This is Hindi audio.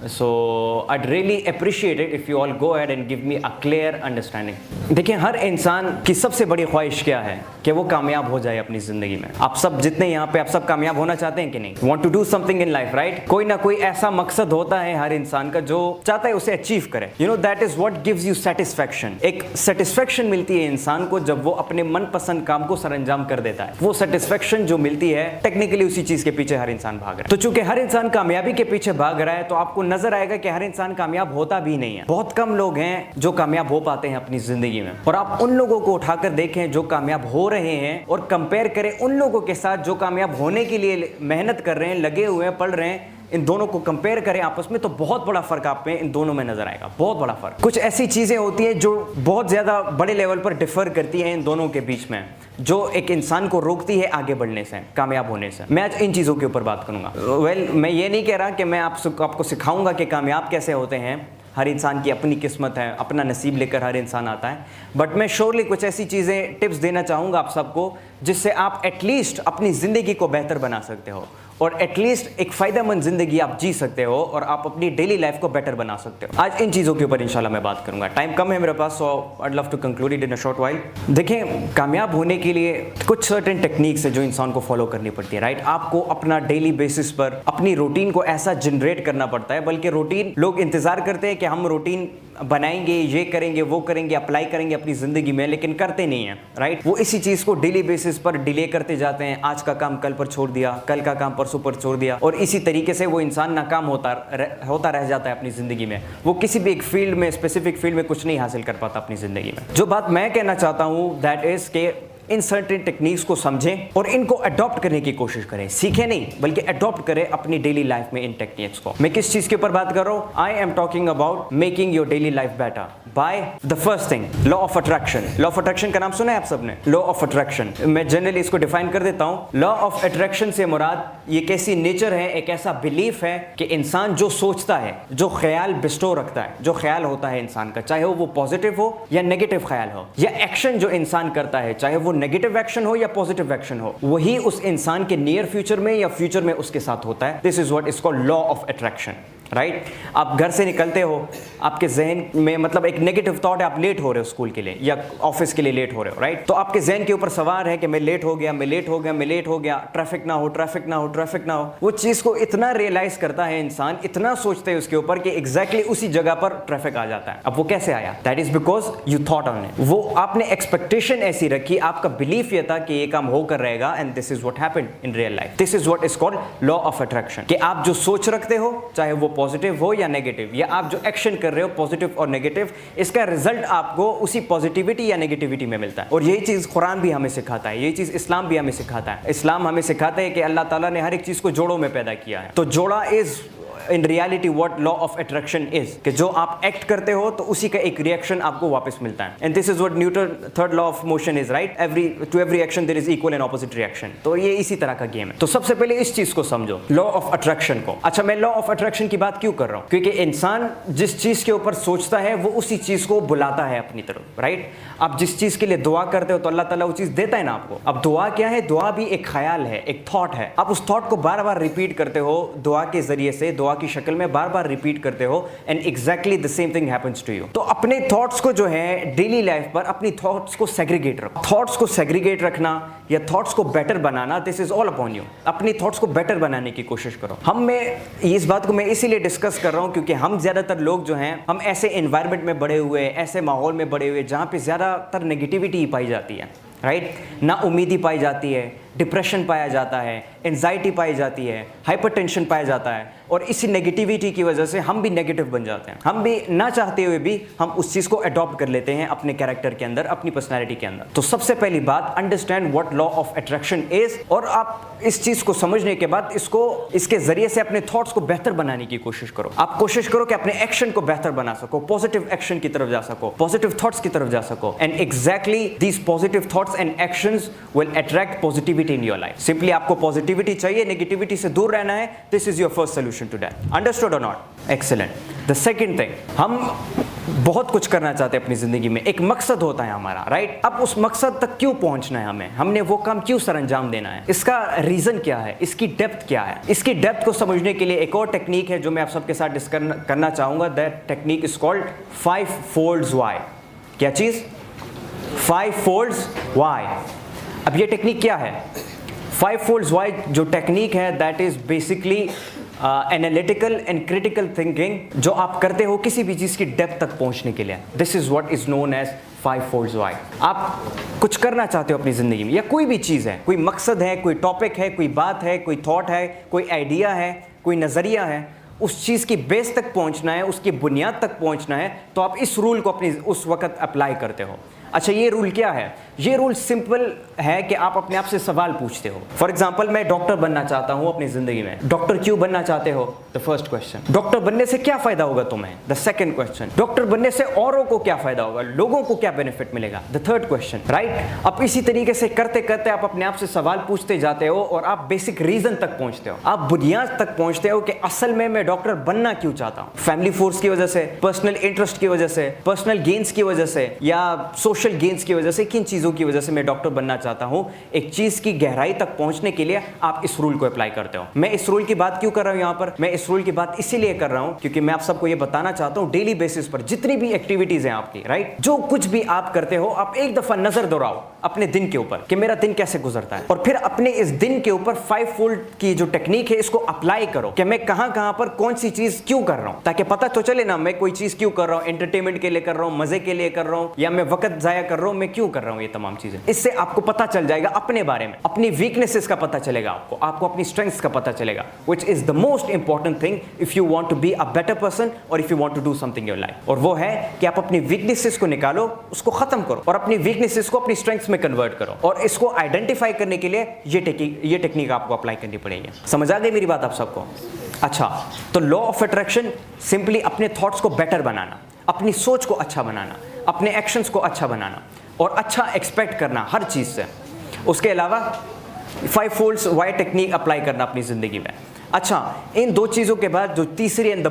So I'd really appreciate it if you all go ahead and give me a clear understanding. देखिए, हर इंसान की सबसे बड़ी ख्वाहिश क्या है कि वो कामयाब हो जाए अपनी जिंदगी में। आप सब जितने यहाँ पे, आप सब कामयाब होना चाहते हैं कि नहीं? Want to do something in life, right? कोई ना कोई ऐसा मकसद होता है हर इंसान का जो चाहता है उसे अचीव करे। You know that is what gives you satisfaction. एक सेटिस्फेक्शन मिलती है इंसान को जब वो अपने मनपसंद काम को सरअंजाम कर देता है। वो सेटिस्फेक्शन जो मिलती है, टेक्निकली उसी चीज के पीछे हर इंसान भाग रहा है। तो चूंकि हर इंसान कामयाबी के पीछे भाग रहा है, तो आपको नजर आएगा कि हर इंसान कामयाब होता भी नहीं है। बहुत कम लोग हैं जो कामयाब हो पाते हैं अपनी जिंदगी में। और आप उन लोगों को उठाकर देखें जो कामयाब हो रहे हैं और कंपेयर करें उन लोगों के साथ जो कामयाब होने के लिए मेहनत कर रहे हैं, लगे हुए हैं, पढ़ रहे हैं। इन दोनों को कंपेयर करें आपस में तो बहुत बड़ा फर्क आप में इन दोनों में नजर आएगा, बहुत बड़ा फर्क। कुछ ऐसी चीजें होती हैं जो बहुत ज्यादा बड़े लेवल पर डिफर करती हैं इन दोनों के बीच में, जो एक इंसान को रोकती है आगे बढ़ने से, कामयाब होने से। मैं आज इन चीजों के ऊपर बात करूंगा। मैं ये नहीं कह रहा कि मैं आपको सिखाऊंगा कि कामयाब कैसे होते हैं। हर इंसान की अपनी किस्मत है, अपना नसीब लेकर हर इंसान आता है। बट मैं श्योरली कुछ ऐसी चीज़ें, टिप्स देना चाहूँगा आप सबको जिससे आप एटलीस्ट अपनी ज़िंदगी को बेहतर बना सकते हो और एटलीस्ट एक फ़ायदेमंद ज़िंदगी आप जी सकते हो और आप अपनी डेली लाइफ को बेटर बना सकते हो। आज इन चीज़ों के ऊपर इंशाल्लाह मैं बात करूँगा। टाइम कम है मेरे पास, so I love to conclude it in a short while. देखें, कामयाब होने के लिए कुछ सर्टेन टेक्निक्स है जो इंसान को फॉलो करनी पड़ती है, राइट? आपको अपना डेली बेसिस पर अपनी रूटीन को ऐसा जनरेट करना पड़ता है, बल्कि रूटीन, लोग इंतज़ार करते हैं कि हम रूटीन बनाएंगे, ये करेंगे, वो करेंगे, अप्लाई करेंगे अपनी ज़िंदगी में, लेकिन करते नहीं हैं, राइट? वो इसी चीज़ को डेली बेसिस पर डिले करते जाते हैं। आज का काम कल पर छोड़ दिया, कल का काम परसों पर छोड़ दिया, और इसी तरीके से वो इंसान नाकाम होता रह जाता है अपनी ज़िंदगी में। वो किसी भी एक फील्ड में, स्पेसिफिक फील्ड में कुछ नहीं हासिल कर पाता अपनी ज़िंदगी में। जो बात मैं कहना चाहता हूँ दैट इज़ के इन सर्टेन टेक्निक्स को समझें और इनको अडॉप्ट करने की कोशिश करें। सीखें नहीं, बल्कि अडॉप्ट करें अपनी डेली लाइफ में इन टेक्निक्स को। मैं किस चीज के ऊपर बात कर रहा हूं? I am talking about making your daily life better by the first thing, law of attraction. Law of attraction का नाम सुना है आप सबने? लॉ ऑफ अट्रैक्शन मैं जनरली इसको डिफाइन कर देता हूं। लॉ ऑफ अट्रैक्शन से मुराद ये कैसी नेचर है, एक ऐसा बिलीफ है कि इंसान जो सोचता है, जो ख्याल बिस्टो रखता है, जो ख्याल होता है इंसान का, चाहे वो पॉजिटिव हो या नेगेटिव ख्याल हो, या एक्शन जो इंसान करता है, चाहे वो नेगेटिव एक्शन हो या पॉजिटिव एक्शन हो, वही उस इंसान के नियर फ्यूचर में या फ्यूचर में उसके साथ होता है। This is what is called law of attraction, right? आप घर से निकलते हो, आपके जहन में मतलब एक नेगेटिव थॉट है, आप लेट हो रहे हो स्कूल के लिए या ऑफिस के लिए लेट हो रहे हो, राइट? तो आपके जहन के ऊपर सवार है कि मैं लेट हो गया, मैं लेट हो गया, मैं लेट हो गया, ट्रैफिक ना हो, ट्रैफिक ना हो, ट्रैफिक ना हो। वो चीज़ को इतना रियलाइज करता है इंसान, इतना सोचते हैं उसके ऊपर कि एग्जैक्टली उसी जगह पर ट्रैफिक आ जाता है। अब वो कैसे आया? That is because you thought on it. वो आपने एक्सपेक्टेशन ऐसी रखी, आपका बिलीफ ये था कि ये काम होकर रहेगा, and this is what happened in real life. This is what is called law of attraction, कि आप जो सोच रखते हो, चाहे वो पॉजिटिव हो या नेगेटिव, या आप जो एक्शन कर रहे हो पॉजिटिव और नेगेटिव, इसका रिजल्ट आपको उसी पॉजिटिविटी या नेगेटिविटी में मिलता है। और यही चीज कुरान भी हमें सिखाता है, यही चीज इस्लाम भी हमें सिखाता है। इस्लाम हमें सिखाता है कि अल्लाह ताला ने हर एक चीज को जोड़ों में पैदा किया है। तो जोड़ा is in reality what law of attraction is, कि जो आप एक्ट करते हो तो उसी का एक रिएक्शन आपको वापस मिलता है। And this is what Newton third law of motion is, right? To every action there is equal and opposite reaction. तो ये इसी तरह का गेम है। तो सबसे पहले इस चीज को समझो, लॉ ऑफ अट्रैक्शन को। अच्छा, मैं लॉ ऑफ अट्रैक्शन की बात क्यों कर रहा हूं? क्योंकि इंसान जिस चीज के ऊपर सोचता है वो उसी चीज को बुलाता है अपनी तरफ, राइट? आप जिस चीज के लिए दुआ करते हो तो अल्लाह ताला वो चीज देता है ना आपको। अब दुआ क्या है? दुआ भी एक ख्याल है, एक थॉट है। आप उस थॉट को बार बार रिपीट करते हो दुआ के जरिए से, दुआ की शक्ल में बार बार रिपीट करते हो, and exactly the same thing happens to you. तो अपने थॉट्स को जो है डेली लाइफ पर, अपनी थॉट्स को सेग्रीगेट रखो। थॉट्स को सेग्रीगेट रखना या थॉट्स को better banana, this is all upon you. अपनी थॉट्स को बेटर बनाने की कोशिश करो। इस बात को मैं इसीलिए डिस्कस कर रहा हूं क्योंकि हम ज्यादातर लोग जो हैं, हम ऐसे एनवायरनमेंट में बड़े हुए, ऐसे माहौल में बड़े हुए जहां पे ज्यादातर नेगेटिविटी पाई जाती है, राइट? ना उम्मीदी पाई जाती है, डिप्रेशन पाया जाता है, एंजाइटी पाई जाती है, हाइपरटेंशन पाया जाता है, और इसी नेगेटिविटी की वजह से हम भी नेगेटिव बन जाते हैं। हम भी ना चाहते हुए भी हम उस चीज़ को अडॉप्ट कर लेते हैं अपने कैरेक्टर के अंदर, अपनी पर्सनैलिटी के अंदर। तो सबसे पहली बात, understand what law of attraction is, और आप इस चीज़ को समझने के बाद इसके जरिए से अपने थॉट्स को बेहतर बनाने की कोशिश करो। आप कोशिश करो कि अपने एक्शन को बेहतर बना सको, पॉजिटिव एक्शन की तरफ जा सको, पॉजिटिव थॉट्स की तरफ जा सको, and exactly these positive thoughts and actions will attract positivity in your life. Simply आपको पॉजिटिविटी चाहिए, नेगेटिविटी से दूर रहना है। This is your first solution to that. Understood और not? Excellent. The second thing, हम बहुत कुछ करना चाहते हैं अपनी ज़िंदगी में, एक मकसद होता है हमारा, राइट। अब उस मकसद तक क्यों पहुंचना है हमें, हमने वो काम क्यों सर अंजाम देना है, इसका रीज़न क्या है, इसकी डेप्थ क्या है। इसकी डेप्थ को समझने के लिए एक और टेक्निक है जो मैं आप सबके साथ डिस्कस करना चाहूँगा। That technique is called 5 folds why। क्या चीज़? 5 folds why। अब ये टेक्निक क्या है? 5 folds why जो टेक्निक है that is basically analytical and critical thinking जो आप करते हो किसी भी चीज़ की डेप्थ तक पहुंचने के लिए। This is what is known as 5 folds why। आप कुछ करना चाहते हो अपनी ज़िंदगी में, या कोई भी चीज़ है, कोई मकसद है, कोई टॉपिक है, कोई बात है, कोई थॉट है, कोई आइडिया है, कोई नज़रिया है, उस चीज़ की बेस तक पहुंचना है, उसकी बुनियाद तक पहुंचना है, तो आप इस रूल को अपनी उस वक्त अप्लाई करते हो। अच्छा, ये रूल क्या है? ये रूल सिंपल है कि आप अपने आप से सवाल पूछते हो। फॉर एग्जाम्पल, मैं डॉक्टर बनना चाहता हूं अपनी जिंदगी में। डॉक्टर क्यों बनना चाहते हो? The first question. डॉक्टर बनने से क्या फायदा होगा तुम्हें? The second question. डॉक्टर बनने से औरों को क्या फायदा होगा, लोगों को क्या बेनिफिट मिलेगा? The third question, right. अब इसी तरीके से करते करते आप अपने आप से सवाल पूछते जाते हो और आप बेसिक रीजन तक पहुंचते हो, आप बुनियाद तक पहुंचते हो कि असल में मैं डॉक्टर बनना क्यों चाहता हूं। फैमिली फोर्स की वजह से, पर्सनल इंटरेस्ट की वजह से, पर्सनल गेन्स की वजह से, या सोशल गेन्स की वजह से, किन चीजों की वजह से मैं डॉक्टर बनना चाहता हूं। एक चीज की गहराई तक पहुंचने के लिए आप इस रूल को अप्लाई करते हो। मैं इस रूल की बात क्यों कर रहा हूं यहां पर? मैं इस रूल की बात इसीलिए कर रहा हूं क्योंकि मैं आप सबको यह बताना चाहता हूं डेली बेसिस पर जितनी भी एक्टिविटीज हैं आपकी, राइट, जो कुछ भी आप करते हो, आप एक दफा नजर दोहराओ अपने दिन के ऊपर कि मेरा दिन कैसे गुजरता है, और फिर अपने इस दिन के ऊपर 5 fold की जो टेक्निक है इसको अप्लाई करो कि मैं कहां कहां पर कौन सी चीज क्यों कर रहा हूं, ताकि पता तो चले ना मैं कोई चीज क्यों कर रहा हूं, एंटरटेनमेंट के लिए कर रहा हूं, मजे के लिए कर रहा हूं, या मैं वक्त जाया कर रहा हूं, मैं क्यों कर रहा हूं ये तमाम चीजें। इससे आपको पता चल जाएगा अपने बारे में, अपनी वीकनेसेस का पता चलेगा, आपको अपनी स्ट्रेंथ्स का पता चलेगा, which is the most important thing if you want to be a better person और if you want to do something in your life. और वो है कि आप अपनी वीकनेसेस को निकालो, उसको खत्म करो और अपनी वीकनेसेस को अपनी स्ट्रेंथ्स में कन्वर्ट करो। और इसको आइडेंटिफाई करने के लिए ये टेक्निक आपको अप्लाई करनी पड़ेगी। समझ आ गई मेरी बात आप सबको? अच्छा, तो लॉ ऑफ अट्रैक्शन सिंपली अपने थॉट्स को बेटर बनाना, अपनी सोच को अच्छा बनाना, अपने एक्शंस को अच्छा बनाना और अच्छा एक्सपेक्ट करना हर चीज से। उसके अलावा 5 folds why टेक्निक अप्लाई करना अपनी जिंदगी में। अच्छा, इन दो चीजों के बाद जो तीसरी एंड